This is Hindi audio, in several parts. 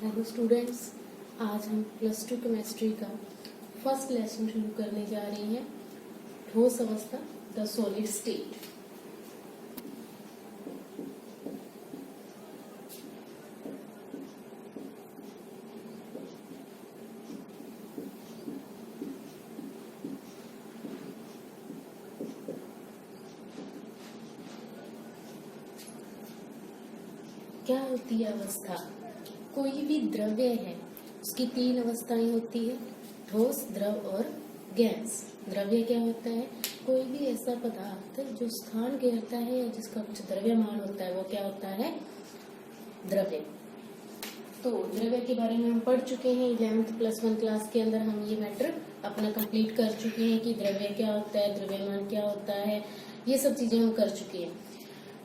हेलो स्टूडेंट्स, आज हम प्लस टू केमिस्ट्री का फर्स्ट लेसन शुरू करने जा रहे हैं। ठोस अवस्था, द सॉलिड स्टेट। क्या होती है अवस्था? कोई भी द्रव्य है उसकी तीन अवस्थाएं होती है, ठोस, द्रव और गैस। द्रव्य क्या होता है? कोई भी ऐसा पदार्थ जो स्थान घेरता है या जिसका कुछ द्रव्यमान होता है वो क्या होता है? द्रव्य। तो द्रव्य के बारे में हम पढ़ चुके हैं 11th +1 क्लास के अंदर। हम ये मैटर अपना कंप्लीट कर चुके हैं कि द्रव्य क्या होता है, द्रव्यमान क्या होता है, ये सब चीजें हम कर चुके हैं।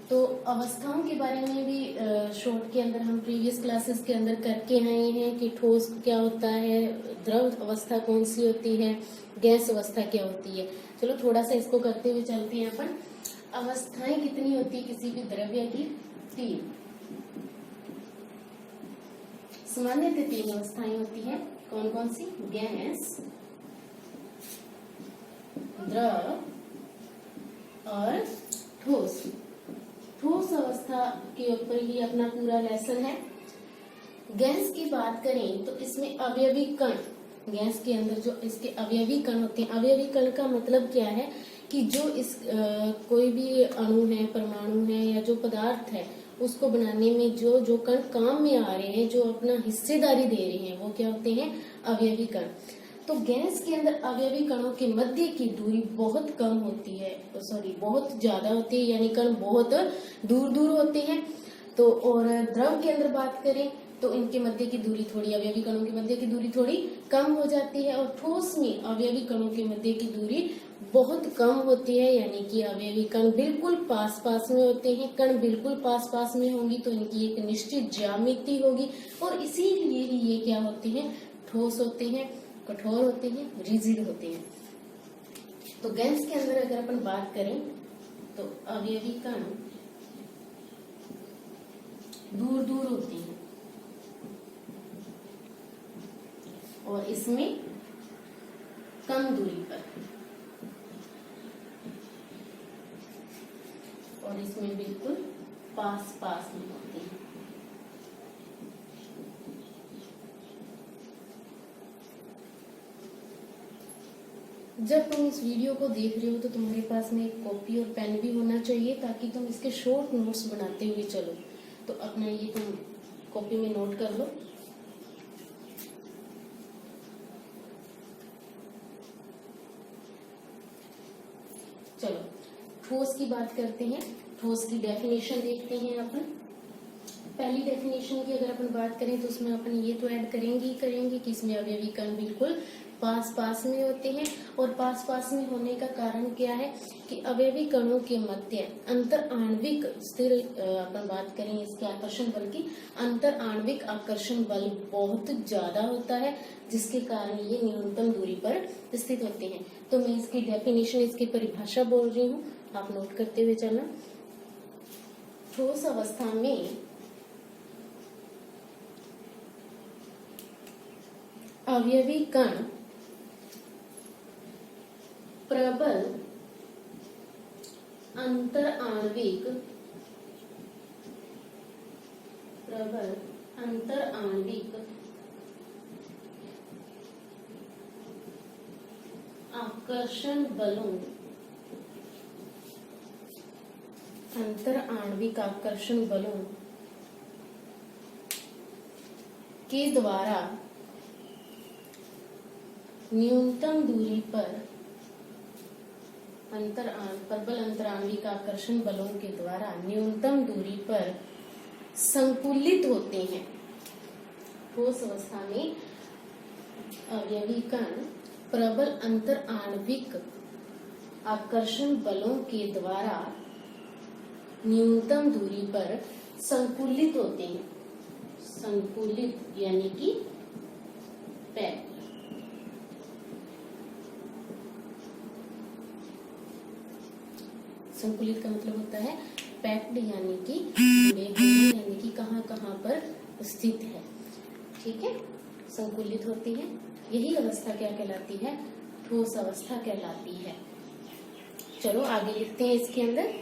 तो अवस्थाओं के बारे में भी शॉर्ट के अंदर हम प्रीवियस क्लासेस के अंदर करके आए हैं कि ठोस क्या होता है, द्रव अवस्था कौन सी होती है, गैस अवस्था क्या होती है। चलो थोड़ा सा इसको करते हुए चलते हैं अपन। अवस्थाएं कितनी होती है किसी भी द्रव्य की? तीन। सामान्यतः तीन अवस्थाएं होती है। कौन कौन सी? गैस, द्रव और ठोस। ठोस अवस्था के ऊपर ही अपना पूरा लेसन है। गैस की बात करें तो इसमें अवयवी कण, गैस के अंदर जो इसके अवयवी कण होते हैं। अवयवी कण का मतलब क्या है कि जो इस कोई भी अणु है, परमाणु है या जो पदार्थ है उसको बनाने में जो जो कण काम में आ रहे हैं, जो अपना हिस्सेदारी दे रहे हैं, वो क्या होते हैं? अवयवी कण। तो गैस के अंदर अवयवी कणों के मध्य की दूरी बहुत कम होती है, बहुत ज्यादा होती है, यानी कण बहुत दूर दूर होते हैं। तो और द्रव के अंदर बात करें तो इनके मध्य की दूरी थोड़ी, अवयवी कणों के मध्य की दूरी थोड़ी कम हो जाती है। और ठोस में अवयवी कणों के मध्य की दूरी बहुत कम होती है, यानी कि अवयवी कण बिल्कुल पास पास में होते हैं। कण बिल्कुल पास पास में होंगी तो इनकी एक निश्चित ज्यामिति होगी और इसीलिए ही ये क्या होते हैं? ठोस होते हैं, कठोर होते हैं, रिजिड होते हैं। तो गैस के अंदर अगर अपन बात करें तो अवयवी कण दूर दूर होते हैं और इसमें कम दूरी पर, और इसमें बिल्कुल पास पास में होते हैं। जब तुम इस वीडियो को देख रहे हो तो तुम्हारे पास में एक कॉपी और पेन भी होना चाहिए ताकि तुम इसके शॉर्ट नोट्स बनाते हुए चलो। तो अपना ये तुम कॉपी में नोट कर लो। चलो ठोस की बात करते हैं। ठोस की डेफिनेशन देखते हैं अपन। पहली डेफिनेशन की अगर अपन बात करें तो उसमें अपन ये तो ऐड करेंगे कि इसमें अवयवी कण बिल्कुल पास पास में होते हैं। और पास पास में होने का कारण क्या है कि अवयवी कणों के मध्य अंतर आणविक स्थिर, अपन बात करें इसके आकर्षण बल की, अंतर आणविक आकर्षण बल बहुत ज्यादा होता है, जिसके कारण ये न्यूनतम दूरी पर स्थित होते हैं। तो मैं इसकी डेफिनेशन, इसकी परिभाषा बोल रही हूँ, आप नोट करते हुए चलना। ठोस अवस्था में अवयवी कण प्रबल अंतर आणविक आकर्षण बलों, अंतर आणविक आकर्षण बलों के द्वारा न्यूनतम दूरी पर प्रबल अंतराणविक आकर्षण बलों के द्वारा न्यूनतम दूरी पर संकुलित होते हैं। ठोस अवस्था में अवयवी कण प्रबल अंतराणविक आकर्षण बलों के द्वारा न्यूनतम दूरी पर संकुलित होते हैं। संकुलित यानी कि पैक। संकुलित का मतलब होता है पैक्ड, यानी कि जुड़े हुए, यानी कि कहाँ कहाँ पर स्थित है। ठीक है, संकुलित होती है। यही अवस्था क्या कहलाती है? ठोस अवस्था कहलाती है। चलो आगे लिखते हैं इसके अंदर।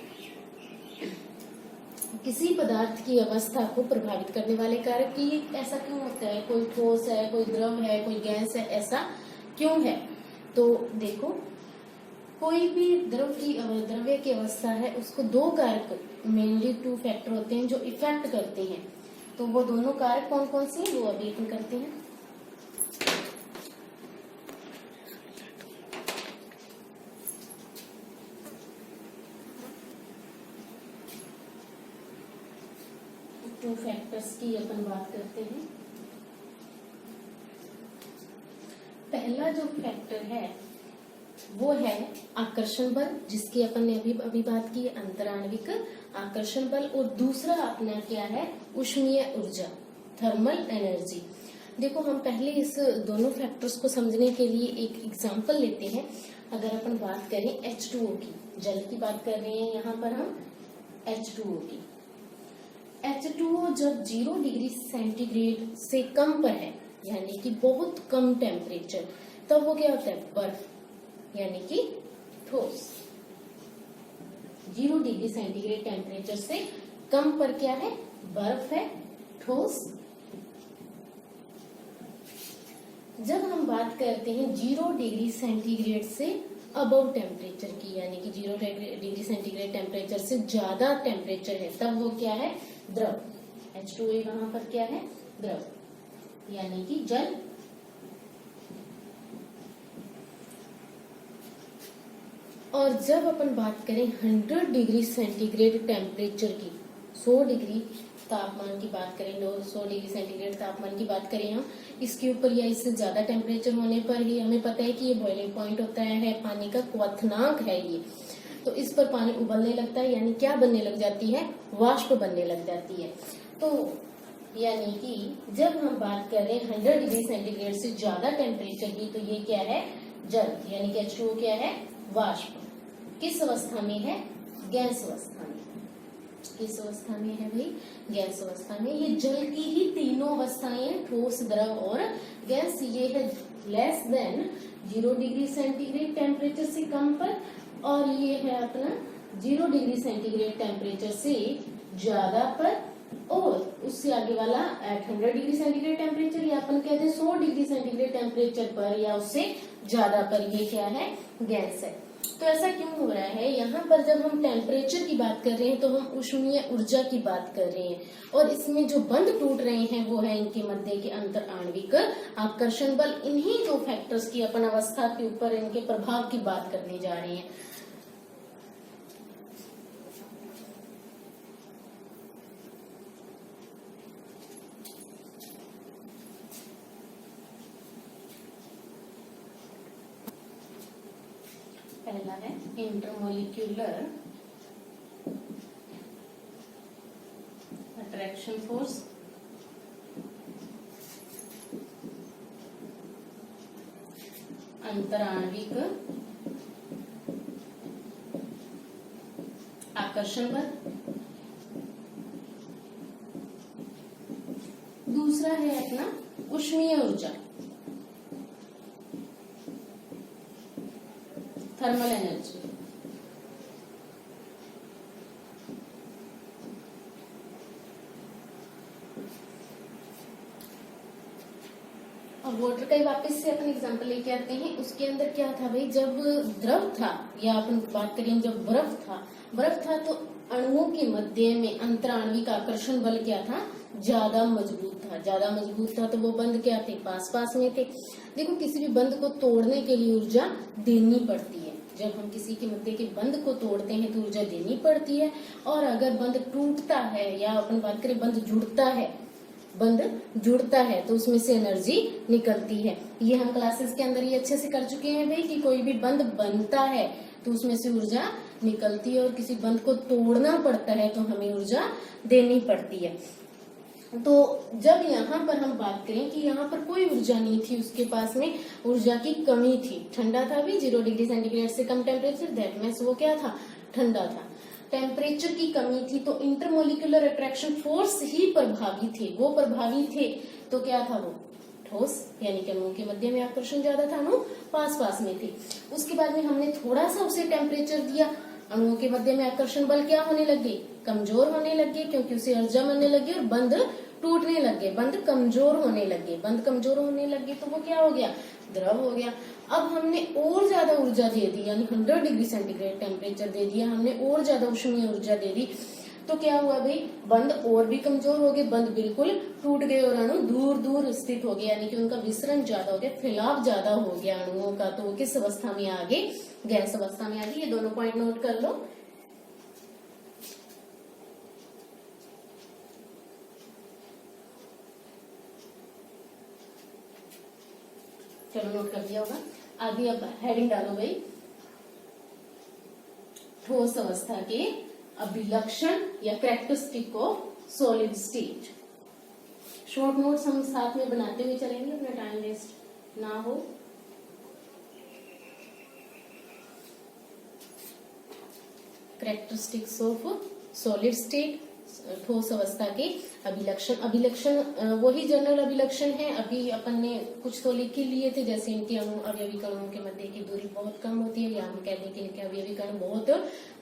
किसी पदार्थ की अवस्था को प्रभावित करने वाले कारक की ऐसा क्यों होता है? कोई ठोस है, कोई द्रव है, कोई गैस है, ऐसा क्यों है? तो देखो, कोई भी द्रव्य की अवस्था है, उसको दो कारक, मेनली 2 फैक्टर होते हैं जो इफेक्ट करते हैं। तो वो दोनों कारक कौन कौन से हैं वो अभी अपन करते हैं। टू फैक्टर्स की अपन बात करते हैं। पहला जो फैक्टर है वो है आकर्षण बल, जिसकी अपन ने अभी बात की, अंतराण्विक आकर्षण बल। और दूसरा अपना क्या है? ऊष्मीय ऊर्जा, थर्मल एनर्जी। देखो, हम पहले इस दोनों फैक्टर्स को समझने के लिए एक एग्जांपल लेते हैं। अगर अपन बात करें H2O की, जल की बात कर रहे हैं यहाँ पर हम H2O की। H2O जब 0 डिग्री सेंटीग्रेड से कम पर है, यानी कि बहुत कम टेम्परेचर, तब वो क्या होता है? बर्फ, यानी कि ठोस। 0 डिग्री सेंटीग्रेड टेम्परेचर से कम पर क्या है? बर्फ है, ठोस। जब हम बात करते हैं 0 डिग्री सेंटीग्रेड से अबव टेम्परेचर की, यानी कि 0 डिग्री सेंटीग्रेड टेम्परेचर से ज्यादा टेम्परेचर है, तब वो क्या है? द्रव। H2O वहां पर क्या है? द्रव, यानी कि जल। और जब अपन बात करें 100 डिग्री सेंटीग्रेड टेम्परेचर की, 100 डिग्री तापमान की बात करें, 100 डिग्री सेंटीग्रेड तापमान की बात करें हम, इसके ऊपर या इससे ज्यादा टेम्परेचर होने पर ही हमें पता है कि ये बॉइलिंग पॉइंट होता है, पानी का क्वथनांक है ये। तो इस पर पानी उबलने लगता है, यानी क्या बनने लग जाती है? वाष्प बनने लग जाती है। तो यानी कि जब हम बात करें 100 डिग्री सेंटीग्रेड से ज्यादा टेम्परेचर की, तो ये क्या है? जल, यानी कि H2O क्या है? वाष्प। किस अवस्था में है? गैस अवस्था में। किस अवस्था में है भाई? गैस अवस्था में। ये जल की ही तीनों अवस्थाएं, ठोस, द्रव और गैस। ये है less than 0 degree centigrade temperature से कम पर, और ये है अपना 0 डिग्री सेंटीग्रेड टेम्परेचर से ज्यादा पर, और उससे आगे वाला एट 100 डिग्री सेंटीग्रेड टेम्परेचर, या अपन कहते हैं 100 डिग्री सेंटीग्रेड टेम्परेचर पर या उससे ज्यादा पर, ये क्या है? गैस है। तो ऐसा क्यों हो रहा है? यहाँ पर जब हम टेम्परेचर की बात कर रहे हैं तो हम ऊष्मीय ऊर्जा की बात कर रहे हैं, और इसमें जो बंध टूट रहे हैं वो है इनके मध्य के अंतर आणविक आकर्षण बल। इन्हीं दो फैक्टर्स की अपन अवस्था के ऊपर इनके प्रभाव की बात करने जा रहे हैं। पहला है इंटरमोलिक्यूलर अट्रैक्शन फोर्स, अंतराण्विक आकर्षण बल। दूसरा है अपना ऊष्मीय ऊर्जा, थर्मल एनर्जी। अब वाटर का ही वापस से अपन एग्जांपल लेके आते हैं। उसके अंदर क्या था भाई? जब द्रव था, या अपन बात करें जब बर्फ था तो अणुओं के मध्य में अंतराण्विक आकर्षण बल क्या था? ज्यादा मजबूत था। तो वो बंध क्या थे? पास पास में थे। देखो, किसी भी बंध को तोड़ने के लिए ऊर्जा देनी पड़ती है। जब हम किसी के मध्य के बंध को तोड़ते हैं तो ऊर्जा देनी पड़ती है। और अगर बंध टूटता है, या अपन बात करें बंध जुड़ता है तो उसमें से एनर्जी निकलती है। ये हम क्लासेस के अंदर ये अच्छे से कर चुके हैं भाई, कि कोई भी बंध बनता है तो उसमें से ऊर्जा निकलती है, और किसी बंध को तोड़ना पड़ता है तो हमें ऊर्जा देनी पड़ती है। तो जब यहाँ पर हम बात करें कि यहाँ पर कोई ऊर्जा नहीं थी, उसके पास में ऊर्जा की कमी थी, ठंडा था भी, 0 डिग्री सेंटीग्रेड से कम टेम्परेचर, दैट मीन्स वो क्या था? ठंडा था। टेम्परेचर की कमी थी तो इंटरमोलिकुलर अट्रैक्शन फोर्स ही प्रभावी थे, वो प्रभावी थे। तो क्या था वो? ठोस, यानी कि अणुओं के मध्य में आकर्षण ज्यादा था, अणु पास पास में थे। उसके बाद में हमने थोड़ा सा उसे टेम्परेचर दिया, अणुओं के मध्य में आकर्षण बल क्या होने लगे? कमजोर होने लगे, क्योंकि उसे ऊर्जा मिलने लगी और बंध टूटने लगे, बंध कमजोर होने लगे। बंध कमजोर होने लगे तो वो क्या हो गया? द्रव हो गया। अब हमने और ज्यादा ऊर्जा दे दी, यानी 100 डिग्री सेंटीग्रेड टेम्परेचर दे दिया हमने, और ज्यादा ऊष्मीय ऊर्जा दे दी, तो क्या हुआ भाई? बंध और भी कमजोर हो गए, बंध बिल्कुल टूट गए और अणु दूर दूर स्थित हो गए, यानी कि उनका विसरण ज्यादा हो गया, फैलाव ज्यादा हो गया अणुओं का। तो वो किस अवस्था में आ गए? गैस अवस्था में आ गई। ये दोनों पॉइंट नोट कर लो। चलो नोट कर दिया होगा। आगे अब हेडिंग डालो भाई, ठोस अवस्था के अभिलक्षण या characteristic of solid state. Short notes हम साथ में बनाते हुए चलेंगे, अपना टाइम वेस्ट ना हो। कैरेक्टरिस्टिक्स ऑफ सॉलिड स्टेट, ठोस अवस्था के अभिलक्षण। अभिलक्षण वही जनरल अभिलक्षण है, अभी अपन ने कुछ तो लिख ही लिए थे, जैसे इनके अणु अवयवी कणों के मध्य की दूरी बहुत कम होती है, या हम कह दें कि इनके अवयवी कण बहुत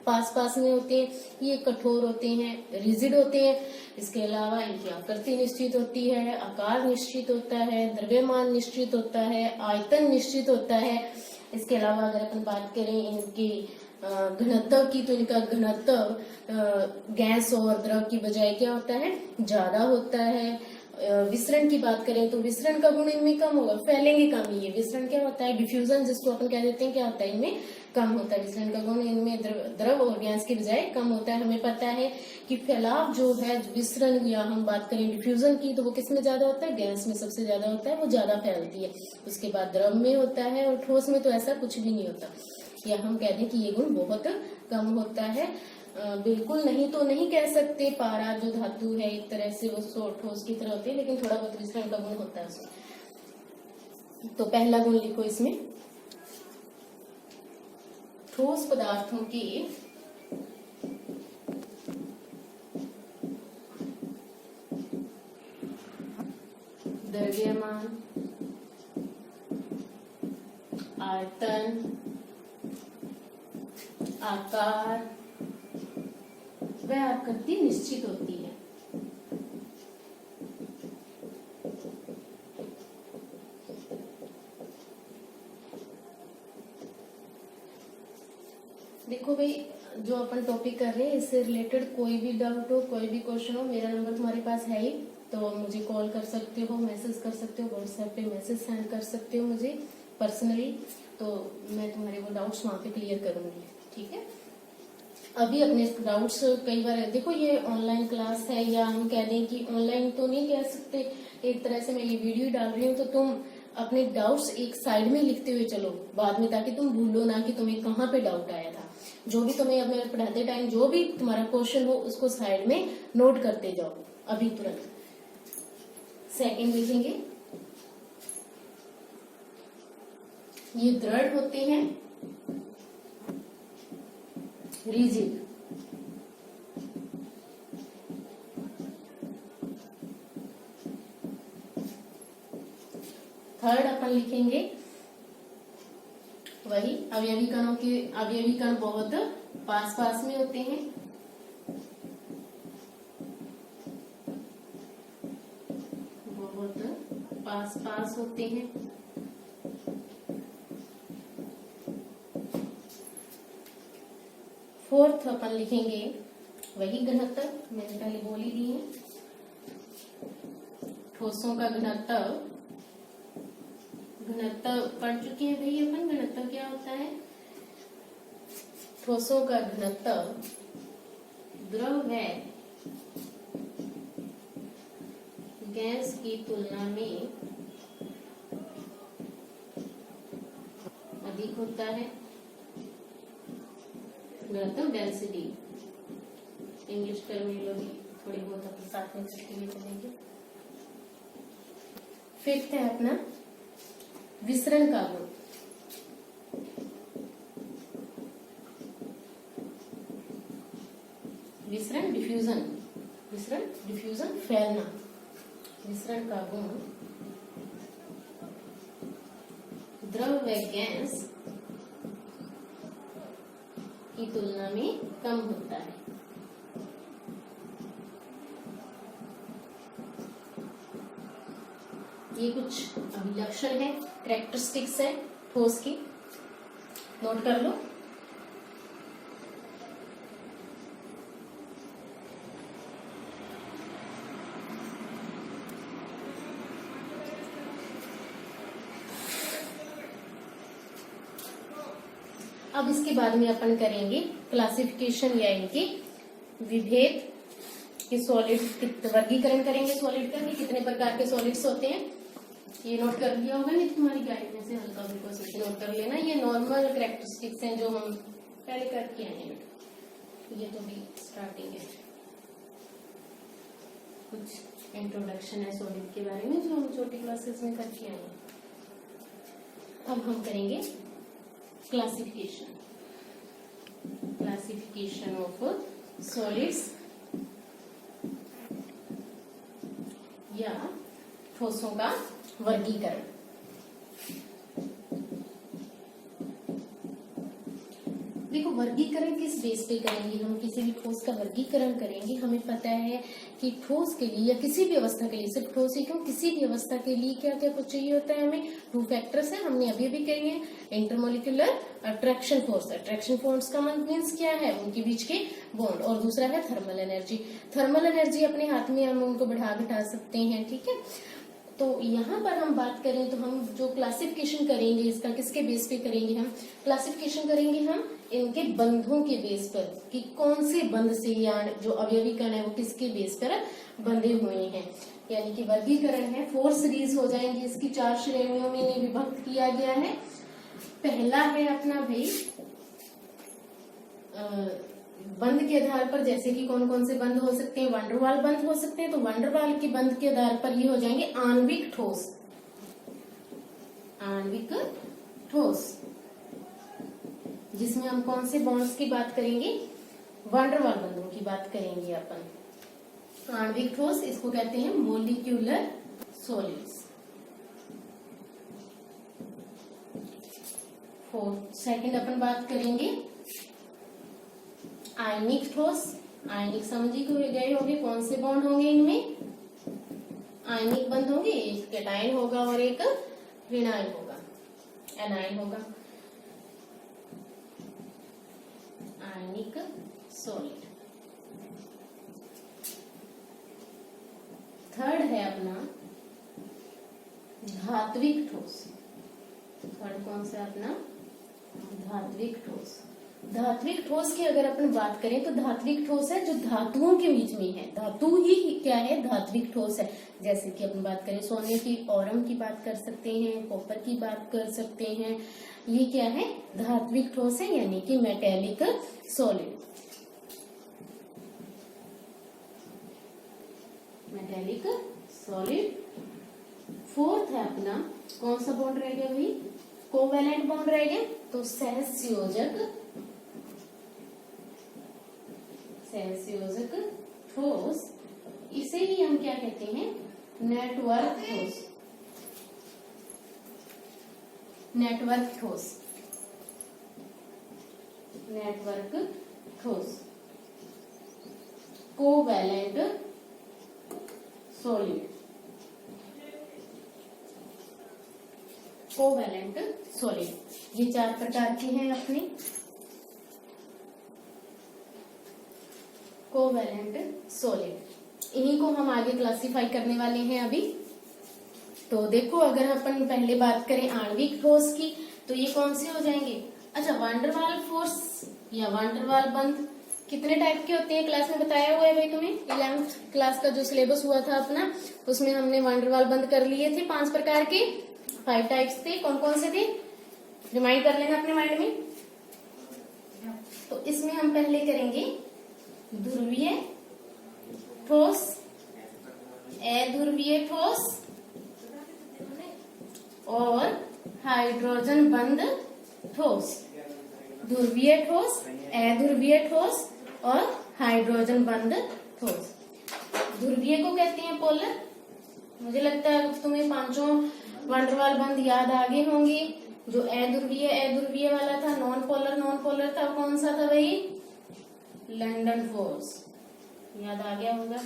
पास पास में होते हैं, ये कठोर होते हैं, रिजिड होते हैं। इसके अलावा इनकी आकृति निश्चित होती है, आकार निश्चित होता है, द्रव्यमान निश्चित होता है, आयतन निश्चित होता है। इसके अलावा अगर अपन बात करें इनकी घनत्व की, तो इनका घनत्व गैस और द्रव की बजाय क्या होता है? ज्यादा होता है। विसरण की बात करें तो विसरण का गुण इनमें कम होगा, फैलेंगे कम। ये विसरण क्या होता है? डिफ्यूजन जिसको अपन कह देते हैं, क्या होता है? इनमें कम होता है। विसरण का गुण इनमें द्रव और गैस की बजाय कम होता है। हमें पता है कि फैलाव जो है विसरण, या हम बात करें डिफ्यूजन की, तो वो किस में ज्यादा होता है? गैस में सबसे ज्यादा होता है, वो ज्यादा फैलती है। उसके बाद द्रव में होता है, और ठोस में तो ऐसा कुछ भी नहीं होता, या हम कह दें कि ये गुण बहुत कम होता है। बिल्कुल नहीं तो नहीं कह सकते, पारा जो धातु है एक तरह से वो ठोस की तरह होती है, लेकिन थोड़ा बहुत विसरण का गुण होता है उसमें। तो पहला गुण लिखो इसमें, ठोस पदार्थों की द्रव्यमान, आयतन, आकार वह आकृति निश्चित होती है। देखो भाई, जो अपन टॉपिक कर रहे हैं इससे रिलेटेड कोई भी डाउट हो, कोई भी क्वेश्चन हो, मेरा नंबर तुम्हारे पास है ही, तो मुझे कॉल कर सकते हो, मैसेज कर सकते हो, व्हाट्सएप पे मैसेज सेंड कर सकते हो मुझे पर्सनली, तो मैं तुम्हारे वो डाउट्स वहां पे क्लियर करूंगी। ठीक है? अभी अपने डाउट्स कई बार देखो, ये ऑनलाइन क्लास है, या हम कह दें कि ऑनलाइन तो नहीं कह सकते, एक तरह से मैं ये वीडियो डाल रही हूँ, तो तुम अपने डाउट्स एक साइड में लिखते हुए चलो बाद में, ताकि तुम भूलो ना कि तुम्हें कहाँ पे डाउट आया था। जो भी तुम्हें अब मेरे पढ़ाते टाइम जो भी तुम्हारा क्वेश्चन हो, उसको साइड में नोट करते जाओ अभी तुरंत। सेकंड लिखेंगे, ये दृढ़ होते हैं, रिजिड। थर्ड अपन लिखेंगे वही अवयवी कणों के, अवयवी कण बहुत पास पास में होते हैं, बहुत पास पास होते हैं। फोर्थ अपन लिखेंगे वही घनत्व, मैंने पहले बोल ही दी है, ठोसों का घनत्व। घनत्व पढ़ चुके हैं भाई अपन, घनत्व क्या होता है? ठोसों का घनत्व द्रव है गैस की तुलना में अधिक होता है। घनत्व डेंसिटी, इंग्लिश टर्मिनोलॉजी थोड़ी बहुत अपने साथ में करके लिए चलेंगे। फिफ्थ है अपना विसरण का गुण। डिफ्यूजन, विसरण डिफ्यूजन फैलना, विसरण का गुण द्रव व गैस की तुलना में कम होता है। ये कुछ अभिलक्षण है, कैरेक्टरिस्टिक्स है ठोस की, नोट कर लो। अब इसके बाद में अपन करेंगे क्लासिफिकेशन या इनके विभेद कि सॉलिड वर्गीकरण करेंगे सॉलिड का, कि कितने प्रकार के सॉलिड्स होते हैं। ये नोट कर लिया होगा नहीं तुम्हारी गाइड में से, हल्का फुल्का से नोट कर लेना। ये नॉर्मल कैरेक्टरिस्टिक्स हैं जो हम पहले करके आए हैं। ये तो भी स्टार्टिंग है, कुछ इंट्रोडक्शन है सॉलिड के बारे में जो हम छोटी क्लासेस में करके आए हैं। अब हम करेंगे क्लासिफिकेशन, क्लासिफिकेशन ऑफ सॉलिड्स या ठोसों का वर्गीकरण। देखो वर्गीकरण किस बेस पे करेंगे हम, किसी भी ठोस का वर्गीकरण करेंगे। हमें पता है कि ठोस के लिए या किसी भी अवस्था के लिए, सिर्फ ठोस ही क्यों, किसी भी अवस्था के लिए क्या क्या कुछ चाहिए होता है हमें। 2 फैक्टर्स है, हमने अभी भी कही है, intermolecular attraction force. Attraction force का मीन्स क्या है, उनके बीच के बॉन्ड, और दूसरा है थर्मल एनर्जी। थर्मल एनर्जी अपने हाथ में हम उनको बढ़ा घटा सकते हैं, ठीक है। तो यहाँ पर हम बात करें तो हम जो क्लासिफिकेशन करेंगे इसका किसके बेस पे करेंगे, हम क्लासिफिकेशन करेंगे हम इनके बंधों के बेस पर, कि कौन से बंध से या जो अवयवी कण है वो किसके बेस पर बंधे हुए हैं। यानी कि वर्गीकरण है, 4 सीरीज हो जाएंगी इसकी, 4 श्रेणियों में इन्हें विभक्त किया गया है। पहला है अपना भाई बंध के आधार पर, जैसे कि कौन कौन से बंध हो सकते हैं, वंडरवाल बंध हो सकते हैं। तो वंडरवाल के बंध के आधार पर ये हो जाएंगे आणविक ठोस, आणविक ठोस, जिसमें हम कौन से बॉन्ड्स की बात करेंगे, वंडरवाल बंधों की बात करेंगे अपन। आणविक ठोस इसको कहते हैं मोलिक्यूलर सॉलिड्स। सेकंड अपन बात करेंगे आयनिक ठोस। आयनिक समझ गए होंगे कौन से बॉन्ड होंगे इनमें, आयनिक बंध होंगे, एक कैटायन होगा और एक ऋणायन होगा, एनायन होगा। आयनिक सॉलिड। थर्ड है अपना धात्विक ठोस। थर्ड कौन सा अपना, धात्विक ठोस। धात्विक ठोस की अगर अपन बात करें तो धात्विक ठोस है जो धातुओं के बीच में है, धातु ही क्या है, धात्विक ठोस है। जैसे कि अपन बात करें सोने की औरम की बात कर सकते हैं, कॉपर की बात कर सकते हैं, ये क्या है, धात्विक ठोस है, यानी कि metallic solid, metallic solid. Fourth है अपना कौन सा बॉन्ड रह गया भाई, कोवेलेंट बॉन्ड रह गया। तो सहसंयोजक, सहसंयोजक ठोस, इसे ही हम क्या कहते हैं, नेटवर्क ठोस, नेटवर्क ठोस, नेटवर्क ठोस। कोवैलेंट सॉलिड, कोवैलेंट सॉलिड, ये 4 प्रकार के हैं अपने कोवैलेंट सॉलिड। इन्हीं को हम आगे क्लासिफाई करने वाले हैं अभी। तो देखो अगर अपन पहले बात करें आणविक ठोस की, तो ये कौन से हो जाएंगे। अच्छा, वांडरवाल फोर्स या वांडरवाल बंध कितने टाइप के होते हैं क्लास में बताया हुआ है भाई तुम्हें। 11th क्लास का जो सिलेबस हुआ था अपना, उसमें हमने वांडरवाल बंध कर लिए थे 5 प्रकार के, 5 टाइप्स थे। कौन कौन से थे, रिमाइंड कर लेना अपने माइंड में। तो इसमें हम पहले करेंगे ध्रुवीय ठोस, अध्रुवीय ठोस और हाइड्रोजन बंध ठोस। ध्रुवीय ठोस, अध्रुवीय ठोस और हाइड्रोजन बंध ठोस। ध्रुवीय को कहते हैं पोलर। मुझे लगता है तुम्हें पांचों वंडर वाल बंध याद आगे होंगे। जो अध्रुवीय वाला था, नॉन पोलर था, कौन सा था भाई? London force. याद आ गया होगा।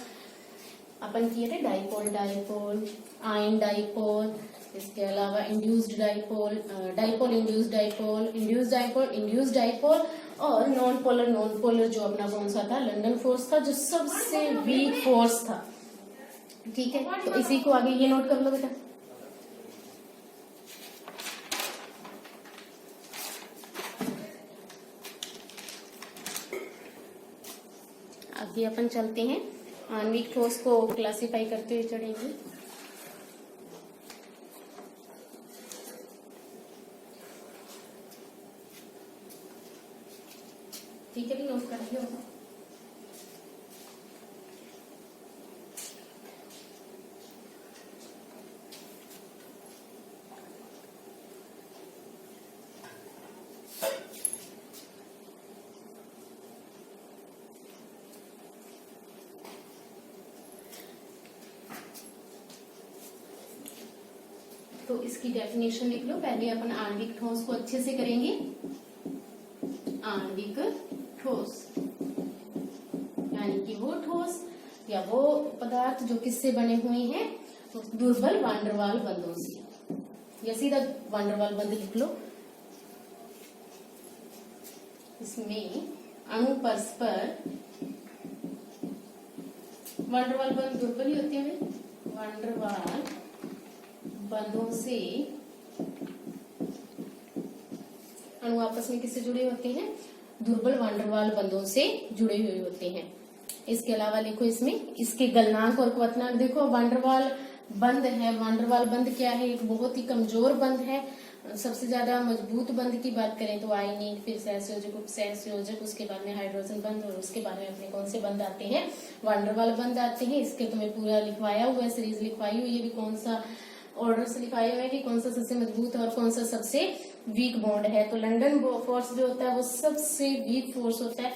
अपन किए थे डाइपोल, आयन डाइपोल, इसके अलावा इंड्यूस्ड डाइपोल, इंड्यूस्ड डाइपोल और नॉन पोलर जो अपना कौन सा था? लंडन फोर्स था, जो सबसे वीक फोर्स था। ठीक है, तो इसी को आगे ये नोट कर लो बेटा। आगे अपन चलते हैं, आणविक ठोस को क्लासिफाई करते हुए चढ़ेंगे। ठीक है, भी नोट कर लिया होगा। तो इसकी डेफिनेशन लिख लो। पहले अपन आणविक ठोस को अच्छे से करेंगे। आणविक ठोस यानी कि वो ठोस या वो पदार्थ जो किससे बने हुए हैं? तो दुर्बल वांडर वाल बंधों से, या सीधा वांडर वाल बंध लिख लो। इसमें अणु परस्पर, वांडर वाल बंध दुर्बल ही होते हैं। वांडर वाल बंधों से अणु आपस में किससे जुड़े होते हैं? दुर्बल वांडरवाल बंधों से जुड़े हुए होते हैं। इसके अलावा लिखो इसमें इसके गलनांक और क्वथनांक। देखो वांडरवाल बंध है, वांडरवाल बंध क्या है? एक बहुत ही कमजोर बंध है। सबसे ज्यादा मजबूत बंध की बात करें तो आयनिक, फिर सहसंयोजक, उपसहसंयोजक, उसके बाद में हाइड्रोजन बंध, और उसके बाद में अपने कौन से बंध आते हैं? वांडरवाल बंध आते हैं। इसके तुम्हें पूरा लिखवाया हुआ है, सीरीज लिखवाई हुई है भी, कौन सा ऑर्डर से लिखाया हुआ है कि कौन सा सबसे मजबूत और कौन सा सबसे वीक बॉन्ड है। तो लंडन फोर्स जो होता है वो सबसे वीक फोर्स होता है।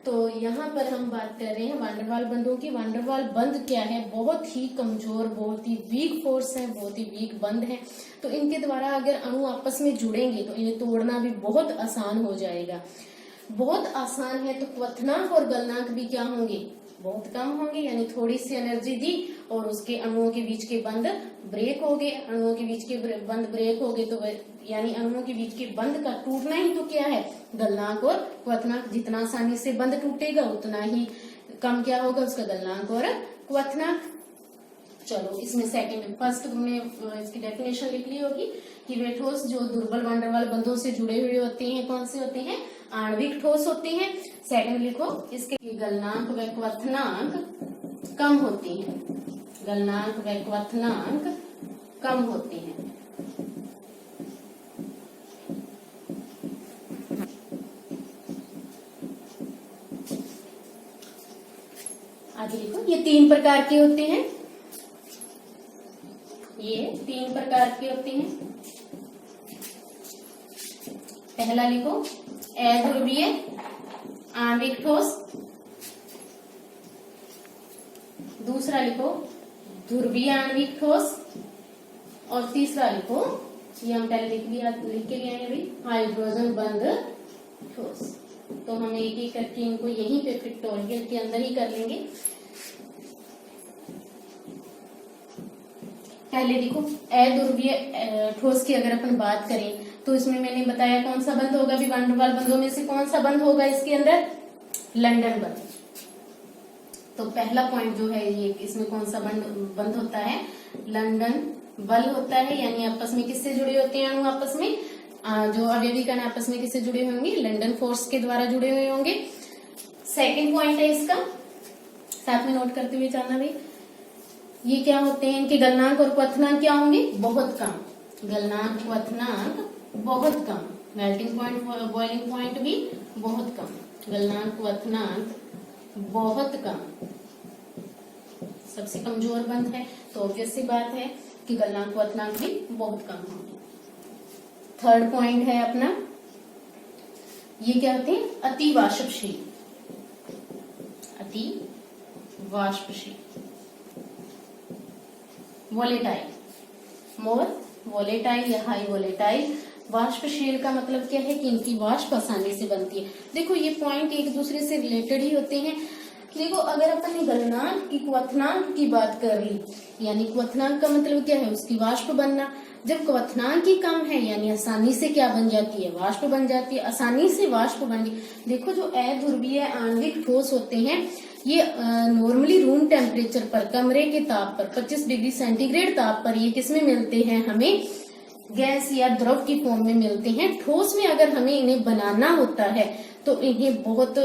तो यहाँ पर हम बात कर रहे हैं वांडरवाल बंधों की। वांडरवाल बंध क्या है? बहुत ही कमजोर, बहुत ही वीक फोर्स है, बहुत ही वीक बंध है। तो इनके द्वारा अगर अणु आपस में जुड़ेंगे तो इन्हें तोड़ना भी बहुत आसान हो जाएगा। बहुत आसान है। तो क्वथनांक और गलनांक भी क्या होंगे? बहुत कम होंगे। यानी थोड़ी सी एनर्जी दी और उसके अणुओं के बीच के बंध ब्रेक हो गए। अणुओं के बीच के बंध ब्रेक हो गए तो यानी अणुओं के बीच के बंध का टूटना ही तो क्या है? गलनांक और क्वथनांक। जितना आसानी से बंध टूटेगा उतना ही कम क्या होगा? उसका गलनांक और क्वथनांक। चलो इसमें सेकंड, फर्स्ट तुमने इसकी डेफिनेशन लिख ली होगी कि वे ठोस जो दुर्बल वांडरवाल बंधों से जुड़े हुए होते हैं, कौन से होते हैं? आणविक ठोस होते हैं। सेकंड लिखो इसके गलनांक व क्वथनांक कम होते हैं। गलनांक व क्वथनांक कम होते हैं। आगे लिखो ये 3 प्रकार के होते हैं। ये 3 प्रकार के होते हैं। पहला लिखो अध्रुवीय आणविक ठोस। दूसरा लिखो ध्रुवीय आणविक ठोस। और तीसरा लिखो, ये हम पहले लिख के लिए आए भाई, हाइड्रोजन बंध ठोस। तो हम एक एक करके इनको यहीं पे पिक्टोरियल के अंदर ही कर लेंगे। पहले देखो अध्रुवीय ठोस की अगर अपन बात करें तो इसमें मैंने बताया कौन सा बंध होगा भी? वांडरवाल बंधों में से कौन सा बंध होगा इसके अंदर? लंडन बंध। तो पहला पॉइंट जो है ये, इसमें कौन सा बंध होता है? लंडन बल होता है। यानी आपस में किससे जुड़े होते हैं अणु? आपस में जो अवयवी कण आपस में किससे जुड़े होंगे? लंडन फोर्स के द्वारा जुड़े हुए होंगे। सेकंड पॉइंट है इसका, साथ में नोट करते हुए चलना भाई। ये क्या होते हैं? इनके गलनांक और क्वथनांक क्या होंगे? बहुत कम। गलनांक क्वथनांक बहुत कम। मेल्टिंग पॉइंट, बॉइलिंग पॉइंट भी बहुत कम। गलनांक क्वथनांक बहुत कम। सबसे कमजोर बंध है तो ऑब्वियस सी बात है कि गलनांक क्वथनांक भी बहुत कम होंगे। थर्ड पॉइंट है अपना, ये क्या होते हैं? अति वाष्पशील। अति वाष्पशील, वोलेटाइल, मोर वोलेटाइल या हाई वोलेटाइल। वाष्पशील का मतलब क्या है कि इनकी वाष्प आसानी से बनती है। देखो ये पॉइंट एक दूसरे से रिलेटेड ही होते हैं। देखो अगर अपन ने गलनांक की क्वथनांक की बात कर ली, यानी क्वथनांक का मतलब क्या है, उसकी वाष्प बनना। जब क्वथनांक ही कम है यानी आसानी से क्या बन जाती है, वाष्प बन जाती है, आसानी से वाष्प बन गई। देखो जो अध्रुवीय आणविक ठोस होते हैं ये नॉर्मली रूम टेम्परेचर पर, कमरे के ताप पर 25 डिग्री सेंटीग्रेड ताप पर ये किसमें मिलते हैं, हमें गैस या द्रव की फॉर्म में मिलते हैं। ठोस में अगर हमें इन्हें बनाना होता है तो इन्हें बहुत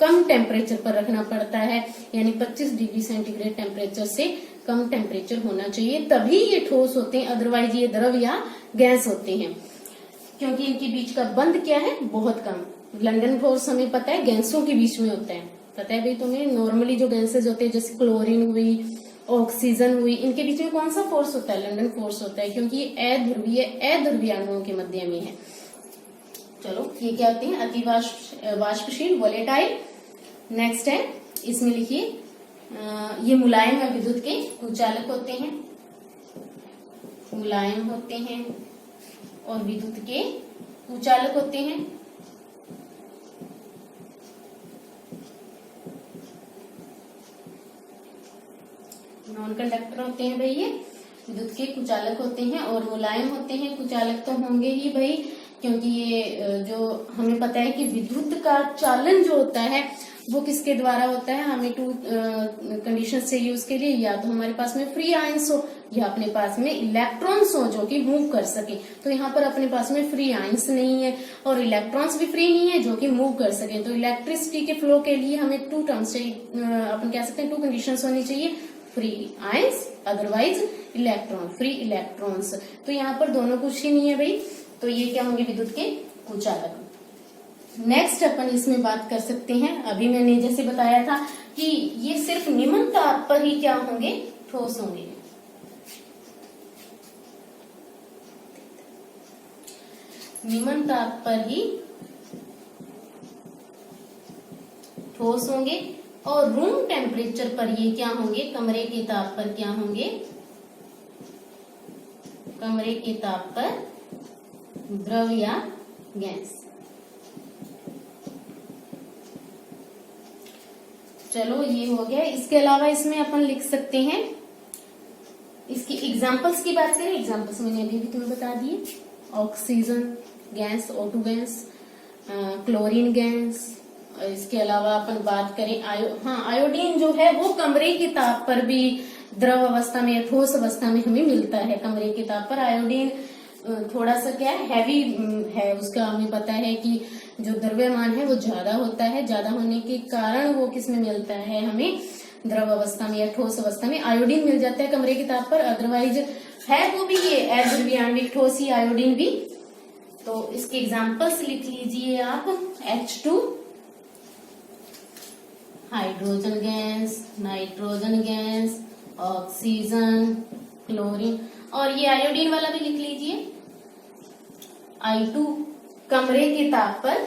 कम टेम्परेचर पर रखना पड़ता है, यानी 25 डिग्री सेंटीग्रेड टेम्परेचर से कम टेम्परेचर होना चाहिए, तभी ये ठोस होते हैं। अदरवाइज ये द्रव या गैस होते हैं, क्योंकि इनके बीच का बंध क्या है, बहुत कम। लंडन फोर्स हमें पता है गैसों के बीच में होता है, पता है भाई तुम्हें। नॉर्मली जो गैसेज होते हैं जैसे क्लोरीन हुई, ऑक्सीजन हुई, इनके बीच में कौन सा फोर्स होता है, लंडन फोर्स होता है, क्योंकि ये अध्रुवीय अणुओं के मध्य में है। चलो ये क्या होते हैं, अति वाष्पशील, वोलेटाइल। नेक्स्ट है, इसमें लिखिए ये मुलायम या विद्युत के कुचालक होते हैं, मुलायम होते हैं और विद्युत के कुचालक होते हैं। नॉन कंडक्टर होते हैं भाई, ये विद्युत के कुचालक होते हैं और मुलायम होते हैं। कुचालक तो होंगे ही भाई, क्योंकि ये जो हमें पता है कि विद्युत का चालन जो होता है वो किसके द्वारा होता है। हमें टू कंडीशंस चाहिए उसके लिए, या तो हमारे पास में फ्री आयंस हो या अपने पास में इलेक्ट्रॉन्स हो जो कि मूव कर सके। तो यहाँ पर अपने पास में फ्री आयंस नहीं है और इलेक्ट्रॉन्स भी फ्री नहीं है जो कि मूव कर सके। तो इलेक्ट्रिसिटी के फ्लो के लिए हमें टू टर्म्स चाहिए, अपन कह सकते हैं टू कंडीशंस होनी चाहिए, free ions otherwise electron, free electrons. तो यहाँ पर दोनों कुछ ही नहीं है भाई, तो ये क्या होंगे, विद्युत के कुचालक। नेक्स्ट अपन इसमें बात कर सकते हैं, अभी मैंने जैसे बताया था कि ये सिर्फ निम्न ताप पर ही क्या होंगे, ठोस होंगे। निम्न ताप पर ही ठोस होंगे और रूम टेम्परेचर पर ये क्या होंगे, कमरे के ताप पर क्या होंगे, कमरे के ताप पर द्रव या गैस। चलो ये हो गया। इसके अलावा इसमें अपन लिख सकते हैं, इसकी एग्जांपल्स की बात करें, एग्जांपल्स मैंने अभी भी तुम्हें बता दिए, oxygen gas, O2 gas, chlorine gas. इसके अलावा अपन बात करें आयोडीन जो है वो कमरे के ताप पर भी द्रव अवस्था में या ठोस अवस्था में हमें मिलता है। कमरे के ताप पर आयोडीन थोड़ा सा क्या है, हैवी है, उसका हमें पता है कि जो द्रव्यमान है वो ज्यादा होता है, ज्यादा होने के कारण वो किसमें मिलता है, हमें द्रव अवस्था में या ठोस अवस्था में आयोडीन मिल जाता है कमरे के ताप पर। अदरवाइज है वो भी ये अध्रुवीय आणविक ठोस ही आयोडीन भी। तो इसके एग्जांपल्स लिख लीजिए आप, H2 hydrogen gas, nitrogen gas, oxygen, chlorine, और ये आयोडीन वाला भी लिख लीजिए, I2 कमरे के ताप पर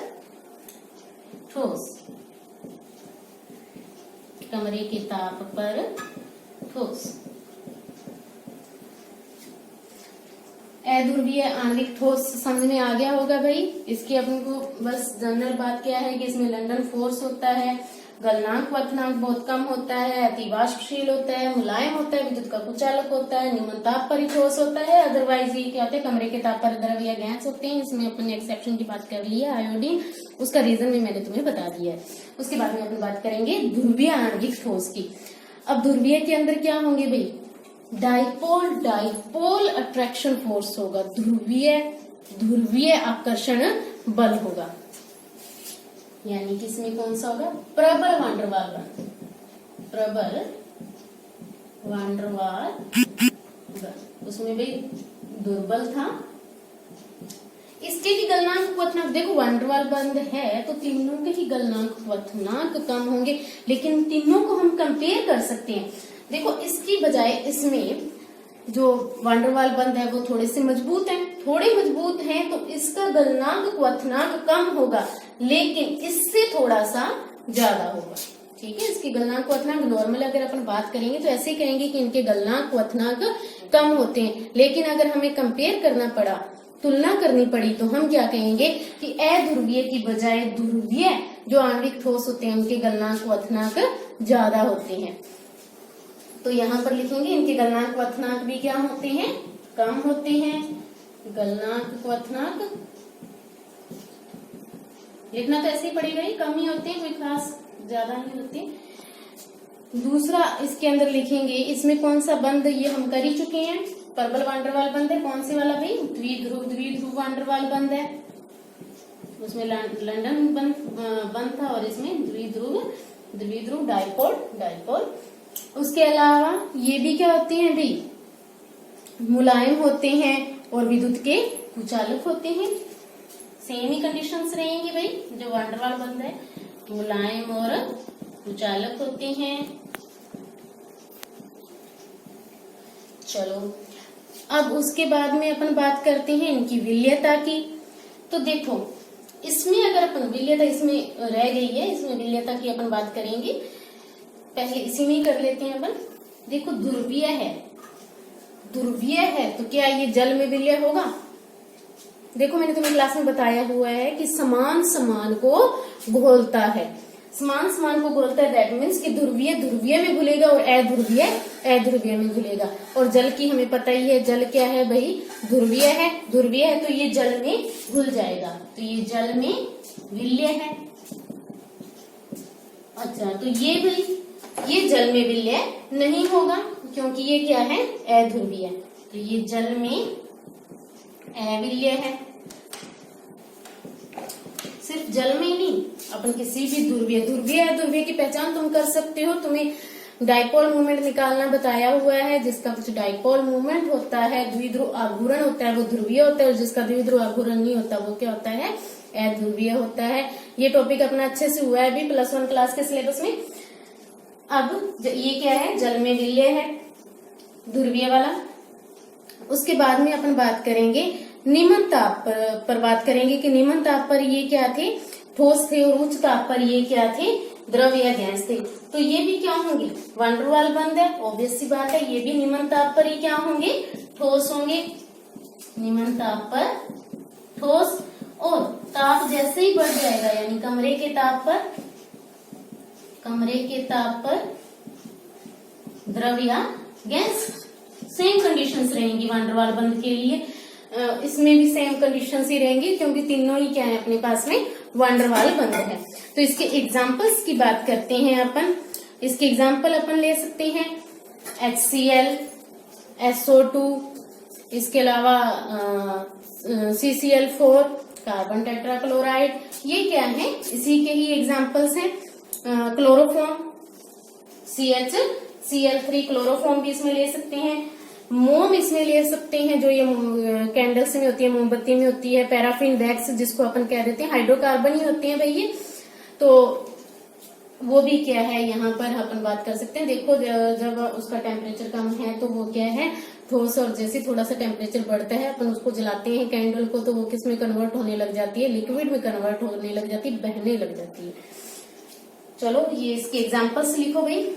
ठोस, कमरे के ताप पर ठोस। अध्रुवीय आणविक ठोस समझ में आ गया होगा भाई। इसकी अपन को बस जनरल बात क्या है कि इसमें लंडन फोर्स होता है, गलनांक क्वथनांक बहुत कम होता है, अति वाष्पशील होता है, मुलायम होता है, विद्युत का कुचालक होता है, निम्न ताप पर ही ठोस होता है। अदरवाइज ये क्या होता है, कमरे के ताप पर द्रव या गैस होते हैं। इसमें अपन ने एक्सेप्शन की बात कर ली है, आयोडीन, उसका रीजन भी मैंने तुम्हें बता दिया है। उसके बाद में अपन बात करेंगे ध्रुवीय आणविक ठोस की। अब ध्रुवीय के अंदर क्या होंगे भाई, डाइपोल अट्रैक्शन फोर्स होगा, ध्रुवीय आकर्षण बल होगा, यानी कि इसमें कौन सा होगा, प्रबल वांडरवाल बल, प्रबल वांडरवाल बल। उसमें भी दुर्बल था। इसके भी गलनांक क्वथनांक, देखो वांडरवाल बंद है तो तीनों के ही गलनांक क्वथनांक कम होंगे, लेकिन तीनों को हम कंपेयर कर सकते हैं। देखो इसकी बजाय इसमें जो वांडरवाल बंद है वो थोड़े से मजबूत हैं, थोड़े मजबूत हैं तो इसका गलनांक क्वथनांक कम होगा, लेकिन इससे थोड़ा सा ज्यादा होगा। ठीक है। इसके गलनांक क्वथनांक नॉर्मल अगर अपन बात करेंगे तो ऐसे ही कहेंगे कि इनके गलनांक क्वथनांक कम होते हैं, लेकिन अगर हमें कंपेयर करना पड़ा, तुलना करनी पड़ी, तो हम क्या कहेंगे कि अध्रुवीय की बजाय ध्रुवीय जो आणविक ठोस होते हैं उनके गलनांक क्वथनांक ज्यादा होते हैं। तो यहाँ पर लिखेंगे इनके गलनांक क्वथनांक भी क्या होते हैं, कम होते हैं। गलनांक क्वथनांक लिखना तो ऐसे ही पड़ेगा, ही कम ही होते हैं, कोई खास ज्यादा नहीं होते। दूसरा इसके अंदर लिखेंगे, इसमें कौन सा बंध, ये हम कर ही चुके हैं, परबल वांडरवाल बंध है। कौन से वाला भाई, द्विध्रुव वांडरवाल बंध है। उसमें लंदन बंध था और इसमें द्विध्रुव डाइपोल। उसके अलावा ये भी क्या होते हैं भाई, मुलायम होते हैं और विद्युत के कुचालक होते हैं। सेम ही कंडीशंस रहेंगी भाई, जो वांडरवाल बंध है, मुलायम और कुचालक होते हैं। चलो अब उसके बाद में अपन बात करते हैं इनकी विलेयता की। तो देखो इसमें अगर अपन विलेयता इसमें रह गई है, इसमें विलेयता की अपन बात करेंगे, पहले इसी में ही कर लेते हैं अपन। देखो ध्रुवीय है तो क्या ये जल में विलेय होगा? देखो मैंने तुम्हें क्लास में बताया हुआ है कि समान को घोलता है, समान को घोलता है। दैट मीन्स कि ध्रुवीय में घुलेगा और अध्रुवीय में घुलेगा। और जल की हमें पता ही है, जल क्या है भाई, ध्रुवीय है तो ये जल में घुल जाएगा, तो ये जल में विलेय है। अच्छा, तो ये भाई ये जल में विलेय नहीं होगा क्योंकि ये क्या है, अध्रुवीय, तो ये जल में अविलेय है। सिर्फ जल में ही नहीं, अपन किसी भी ध्रुवीय की पहचान तुम कर सकते हो। तुम्हें डाइपोल मूवमेंट निकालना बताया हुआ है, जिसका कुछ डाइपोल मूवमेंट होता है, द्विध्रुव आघूर्ण होता है, वो ध्रुवीय होता है, और जिसका द्विध्रुव आघूर्ण नहीं होता वो क्या होता है, अध्रुवीय होता है। ये टॉपिक अपना अच्छे से हुआ है अभी +1 क्लास के सिलेबस में। अब ये क्या है, जल में विलेय है, ध्रुवीय वाला। उसके बाद में अपन बात करेंगे निम्न ताप पर बात करेंगे कि निम्न ताप पर ये क्या थे, ठोस थे, और उच्च ताप पर ये क्या थे, द्रव या गैस थे। तो ये भी क्या होंगे, वांडरवाल बंध है, ऑब्वियस सी बात है। ये भी निम्न ताप पर ही क्या होंगे, ठोस होंगे, निम्न ताप पर ठोस। और ताप जैसे ही बढ़ जाएगा, यानी कमरे के ताप पर द्रव या गैस, सेम कंडीशंस रहेंगी वांडरवाल बंध के लिए। इसमें भी सेम कंडीशंस ही रहेंगी क्योंकि तीनों ही क्या है अपने पास में वांडरवाल बंध है। तो इसके एग्जांपल्स की बात करते हैं अपन। इसके एग्जांपल अपन ले सकते हैं HCl, SO2, इसके अलावा CCl4, कार्बन टेट्राक्लोराइड, ये क्या है, इसी के ही एग्जांपल्स हैं। क्लोरोफॉर्म, CH-Cl3 क्लोरोफॉर्म भी इसमें ले सकते हैं। मोम इसमें ले सकते हैं, जो ये कैंडल्स में होती है, मोमबत्ती में होती है। पैराफिन वैक्स जिसको अपन कह देते हैं, हाइड्रोकार्बन ही होते हैं भाई ये, तो वो भी क्या है यहाँ पर अपन बात कर सकते हैं। देखो जब उसका टेम्परेचर कम है तो वो क्या है, ठोस, और जैसे थोड़ा सा टेम्परेचर बढ़ता है अपन उसको जलाते हैं कैंडल को, तो वो किस में कन्वर्ट होने लग जाती है, लिक्विड में कन्वर्ट होने लग जाती है, बहने लग जाती है। चलो ये इसके एग्जाम्पल्स लिखो भाई।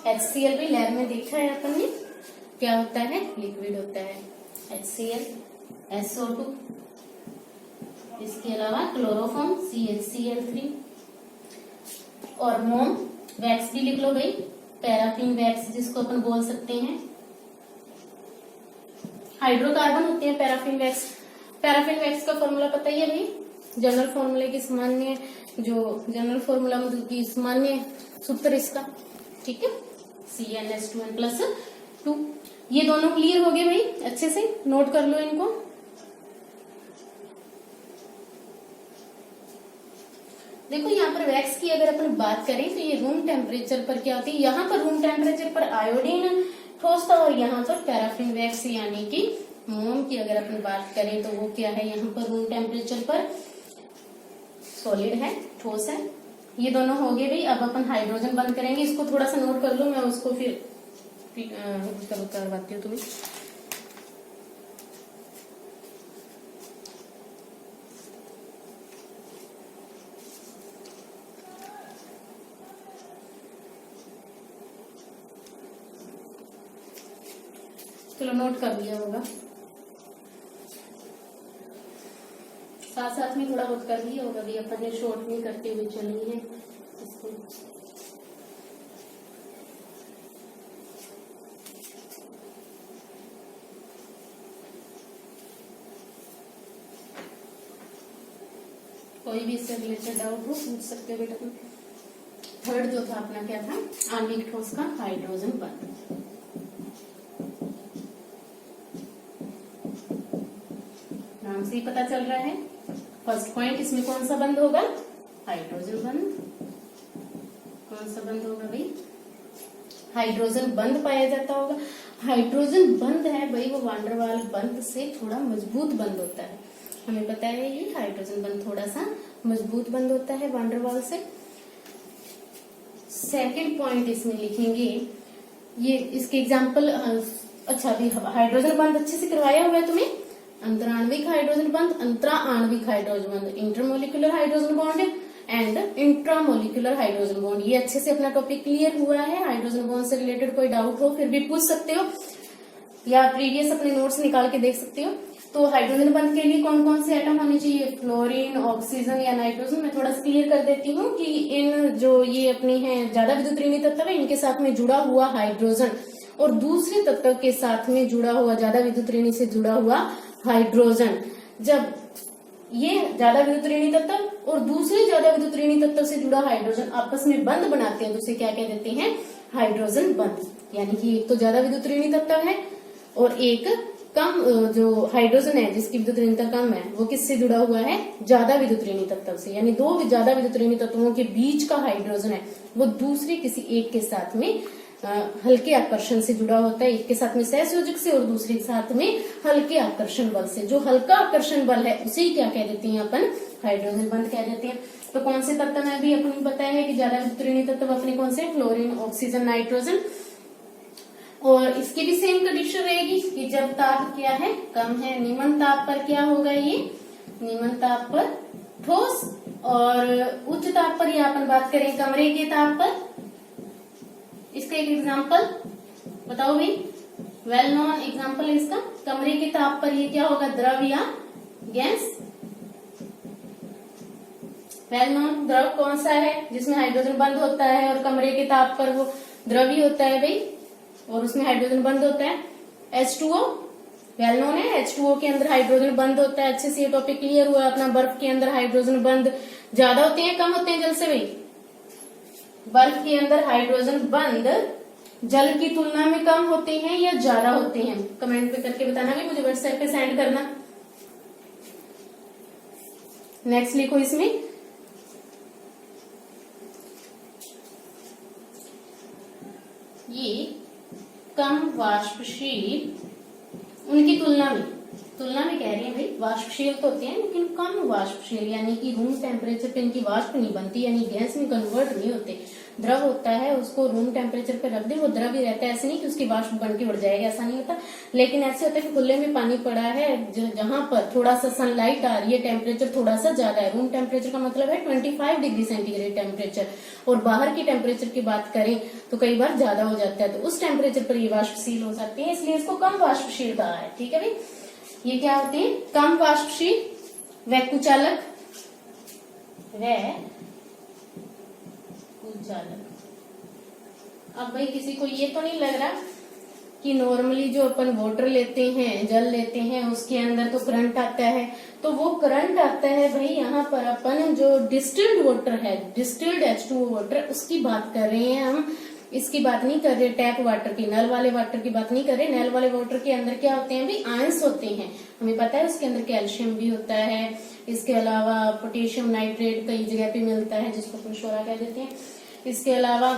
HCl भी लैब में देखा है अपन ने, क्या होता है, लिक्विड होता है HCl, SO2, इसके अलावा क्लोरोफॉर्म CH-Cl3, और मोम वैक्स भी लिख लो भाई, पैराफिन वैक्स जिसको अपन बोल सकते हैं। हाइड्रोकार्बन होते हैं पैराफिन वैक्स। पैराफिन वैक्स का फॉर्मूला पता ही है भाई, जनरल फॉर्मूले की सामान्य, जो जनरल फॉर्मूला मतलब की सामान्य सूत्र इसका, ठीक है, CnH2n+2। ये दोनों क्लियर हो गए भाई, अच्छे से नोट कर लो इनको। देखो यहाँ पर वैक्स की अगर अपन बात करें तो ये रूम टेम्परेचर पर क्या होती है, यहाँ पर रूम टेम्परेचर पर आयोडीन ठोस था, और यहाँ पर पैराफिन वैक्स यानी कि मोम की अगर अपन बात करें तो वो क्या है, यहाँ पर रूम टेम्परेचर पर सॉलिड है, ठोस है। ये दोनों हो गए भाई। अब अपन हाइड्रोजन बंद करेंगे, इसको थोड़ा सा नोट कर लो, मैं उसको फिर करवाती हूँ तुम्हें। चलो नोट कर लिया होगा, साथ साथ में थोड़ा बहुत कर लिया होगा भी, अपन ने शॉर्ट में करते हुए चलनी है इसको। कोई भी इससे रिलेटेड डाउट हो पूछ सकते हो बेटा। थर्ड जो था अपना क्या था, आणविक ठोस का हाइड्रोजन बंध। नाम से ही पता चल रहा है, फर्स्ट पॉइंट इसमें कौन सा बंध होगा, हाइड्रोजन बंध। कौन सा बंध होगा भाई, हाइड्रोजन बंध पाया जाता होगा। हाइड्रोजन बंध है भाई वो वांडरवाल बंध से थोड़ा मजबूत बंध होता है, हमें पता है ये हाइड्रोजन बंध थोड़ा सा मजबूत बंध होता है वांडरवाल से। सेकंड पॉइंट इसमें लिखेंगे, ये इसके एग्जांपल, अच्छा अभी हाइड्रोजन बंध अच्छे से करवाया हुआ है तुम्हें, अंतराण्विक हाइड्रोजन बंध, अंतरा आणविक हाइड्रोजन बंध, intermolecular hydrogen bond and intramolecular hydrogen bond. ये अच्छे से अपना टॉपिक क्लियर हुआ है। हाइड्रोजन बॉन्ड से रिलेटेड कोई डाउट हो फिर भी पूछ सकते हो, या प्रीवियस अपने नोट्स निकाल के देख सकते हो। तो हाइड्रोजन बंध के लिए कौन कौन से एटम होने चाहिए, फ्लोरीन, ऑक्सीजन या नाइट्रोजन। मैं थोड़ा सा क्लियर कर देती हूँ कि इन जो ये अपनी है ज्यादा विद्युतऋणी तत्व है, इनके साथ में जुड़ा हुआ हाइड्रोजन और दूसरे तत्व के साथ में जुड़ा हुआ ज्यादा विद्युतऋणी से जुड़ा हुआ हाइड्रोजन, जब ये ज्यादा विद्युतऋणी तत्व और दूसरे ज्यादा विद्युतऋणी तत्व से जुड़ा हाइड्रोजन आपस में बंध बनाते हैं तो उसे क्या कह देते हैं, हाइड्रोजन बंध। यानी कि एक तो ज्यादा विद्युतऋणी तत्व है और एक कम, जो हाइड्रोजन है जिसकी विद्युतऋणता कम है वो किससे जुड़ा हुआ है, ज्यादा विद्युतऋणी तत्व से। यानी दो ज्यादा विद्युतऋणी तत्वों के बीच का हाइड्रोजन है वो दूसरे किसी एक के साथ में हल्के आकर्षण से जुड़ा होता है, एक के साथ में सहसंयोजक से और दूसरे के साथ में हल्के आकर्षण बल से। जो हल्का आकर्षण बल है उसे क्या कह देते हैं अपन, हाइड्रोजन बंध कह देते हैं। तो कौन से तत्व में भी अपन पता है कि ज्यादा विद्युतऋणी तत्व अपने कौन से, फ्लोरीन, ऑक्सीजन, नाइट्रोजन। और इसकी भी सेम कंडीशन रहेगी कि जब ताप क्या है, कम है, निम्न ताप पर क्या होगा, ये निम्न ताप पर ठोस, और उच्च ताप पर या अपन बात करें कमरे के ताप पर। इसका एक एग्जांपल बताओ भाई, वेल नोन एग्जांपल है इसका, कमरे के ताप पर ये क्या होगा, द्रव या गैस। वेल नोन द्रव कौन सा है जिसमें हाइड्रोजन बंध होता है और कमरे के ताप पर वो द्रव ही होता है भाई, और उसमें हाइड्रोजन बंद होता है, H2O। वेल नोन है H2O के अंदर हाइड्रोजन बंद होता है। अच्छे से ये टॉपिक क्लियर हुआ अपना। बर्फ के अंदर हाइड्रोजन बंद ज्यादा होते हैं कम होते हैं जल से भाई, बर्फ के अंदर हाइड्रोजन बंद जल की तुलना में कम होते हैं या ज्यादा होते हैं, कमेंट पे करके बताना भी, मुझे व्हाट्सएप पे सेंड करना। नेक्स्ट लिखो इसमें, ये कम वाष्पशील उनकी तुलना में कह रहे हैं भाई, वाष्पशील तो होते हैं लेकिन कम वाष्पशील, यानी कि रूम टेम्परेचर पे इनकी वाष्प नहीं बनती, यानी गैस में कन्वर्ट नहीं होते। द्रव होता है उसको रूम टेम्परेचर पे रख दे वो द्रव ही रहता है, ऐसे नहीं कि उसकी वाष्प बन के उड़ जाएगा, ऐसा नहीं होता। लेकिन ऐसे होता है कि खुले में पानी पड़ा है जहां पर थोड़ा सा सनलाइट आ रही है, टेम्परेचर थोड़ा सा ज्यादा है, रूम टेम्परेचर का मतलब है 25 डिग्री सेंटीग्रेड टेम्परेचर, और बाहर की टेम्परेचर की बात करें तो कई बार ज्यादा हो जाता है, तो उस टेम्परेचर पर ये वाष्पशील हो सकती है, इसलिए इसको कम वाष्पशील कहा है। ठीक है भाई, ये क्या होते हैं, कम वाष्पशील वैकुचालक, वैकुचालक। अब भाई किसी को ये तो नहीं लग रहा कि नॉर्मली जो अपन वाटर लेते हैं, जल लेते हैं, उसके अंदर तो करंट आता है, तो वो करंट आता है भाई यहाँ पर अपन जो डिस्टिल्ड वाटर है, डिस्टिल्ड H2O वाटर, उसकी बात कर रहे हैं हम, इसकी बात नहीं कर रहे टैप वाटर की, नल वाले वाटर की बात नहीं कर रहे। नल वाले वाटर के अंदर क्या होते हैं भाई, आयंस होते हैं, हमें पता है उसके अंदर कैल्शियम भी होता है, इसके अलावा पोटेशियम नाइट्रेट कई जगह पे मिलता है जिसको अपन शोरा कह देते हैं, इसके अलावा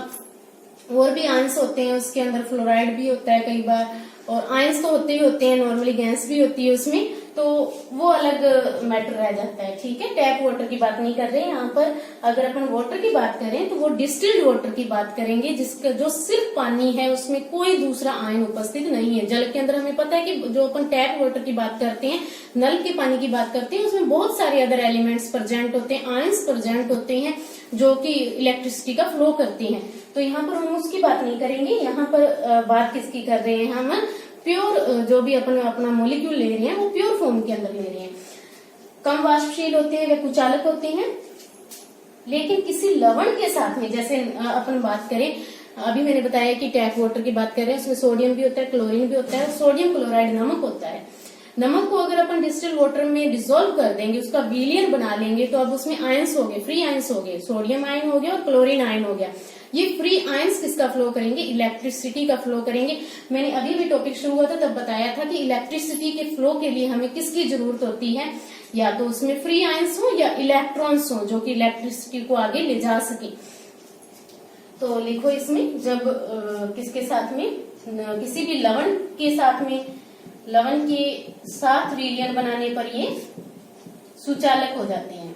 और भी आयंस होते हैं उसके अंदर, फ्लोराइड भी होता है कई बार, और आयंस तो होते ही होते हैं, नॉर्मली गैस भी होती है उसमें, तो वो अलग मैटर रह जाता है। ठीक है, टैप वाटर की बात नहीं कर रहे हैं यहाँ पर। अगर अपन वाटर की बात करें तो वो डिस्टिल्ड वाटर की बात करेंगे जिसका जो सिर्फ पानी है, उसमें कोई दूसरा आयन उपस्थित नहीं है। जल के अंदर हमें पता है कि जो अपन टैप वाटर की बात करते हैं, नल के पानी की बात करते हैं, उसमें बहुत सारे अदर एलिमेंट्स प्रेजेंट होते हैं, आयंस प्रेजेंट होते हैं जो कि इलेक्ट्रिसिटी का फ्लो करते हैं। तो यहाँ पर हम उसकी बात नहीं करेंगे, यहाँ पर बात किसकी कर रहे हैं हम, प्योर जो भी अपन अपना मॉलिक्यूल ले रहे हैं वो प्योर फॉर्म के अंदर ले रहे हैं। कम वाष्पशील होते हैं, वे कुचालक होते हैं। लेकिन किसी लवण के साथ में, जैसे अपन बात करें, अभी मैंने बताया कि टैप वाटर की बात कर रहे हैं, उसमें सोडियम भी होता है, क्लोरीन भी होता है, सोडियम क्लोराइड नमक होता है। नमक को अगर अपन डिस्टिल वाटर में डिसॉल्व कर देंगे, उसका विलियन बना लेंगे, तो अब उसमें आयंस हो गए, फ्री आयंस हो गए, सोडियम आयन हो गया और क्लोरीन आयन हो गया। ये फ्री आयंस किसका फ्लो करेंगे? इलेक्ट्रिसिटी का फ्लो करेंगे। मैंने अभी भी टॉपिक शुरू हुआ था तब बताया था कि इलेक्ट्रिसिटी के फ्लो के लिए हमें किसकी जरूरत होती है? या तो उसमें फ्री आयंस हो या इलेक्ट्रॉन्स हो जो कि इलेक्ट्रिसिटी को आगे ले जा सके। तो लिखो इसमें, जब किसके साथ में, किसी भी लवण के साथ में, लवण के साथ विलयन बनाने पर ये सुचालक हो जाते हैं।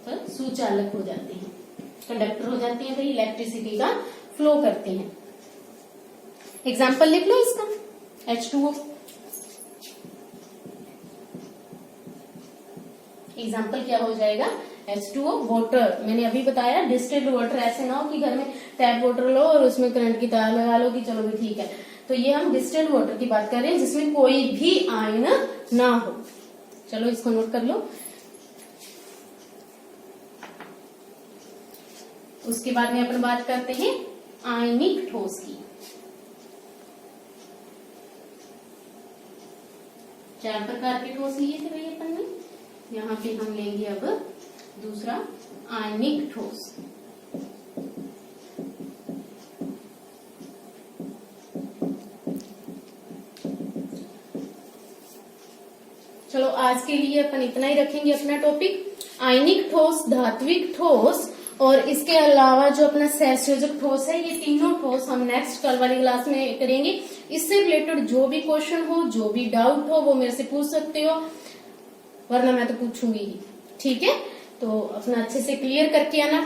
तो सुचालक हो जाते हैं, कंडक्टर हो जाते हैं, भाई इलेक्ट्रिसिटी का फ्लो करते हैं। एग्जाम्पल लिख लो इसका, H2O। एग्जाम्पल क्या हो जाएगा? H2O water. मैंने अभी बताया डिस्टिल्ड वाटर, ऐसे ना हो कि घर में टैप वाटर लो और उसमें करंट की तार लगा लो कि चलो भी ठीक है। तो ये हम डिस्टिल्ड वाटर की बात कर रहे हैं जिसमें कोई भी आयन ना हो। चलो इसको नोट कर लो। उसके बाद में अपन बात करते हैं आयनिक ठोस की। 4 प्रकार के ठोस लिए थे भाई अपन ने, यहाँ पे हम लेंगे अब दूसरा आयनिक ठोस। चलो आज के लिए अपन इतना ही रखेंगे अपना टॉपिक। आयनिक ठोस, धात्विक ठोस और इसके अलावा जो अपना सहसंयोजक ठोस है, ये तीनों ठोस हम नेक्स्ट कल वाली क्लास में करेंगे। इससे रिलेटेड जो भी क्वेश्चन हो, जो भी डाउट हो, वो मेरे से पूछ सकते हो, वरना मैं तो पूछूंगी ही। ठीक है, तो अपना अच्छे से क्लियर करके आना।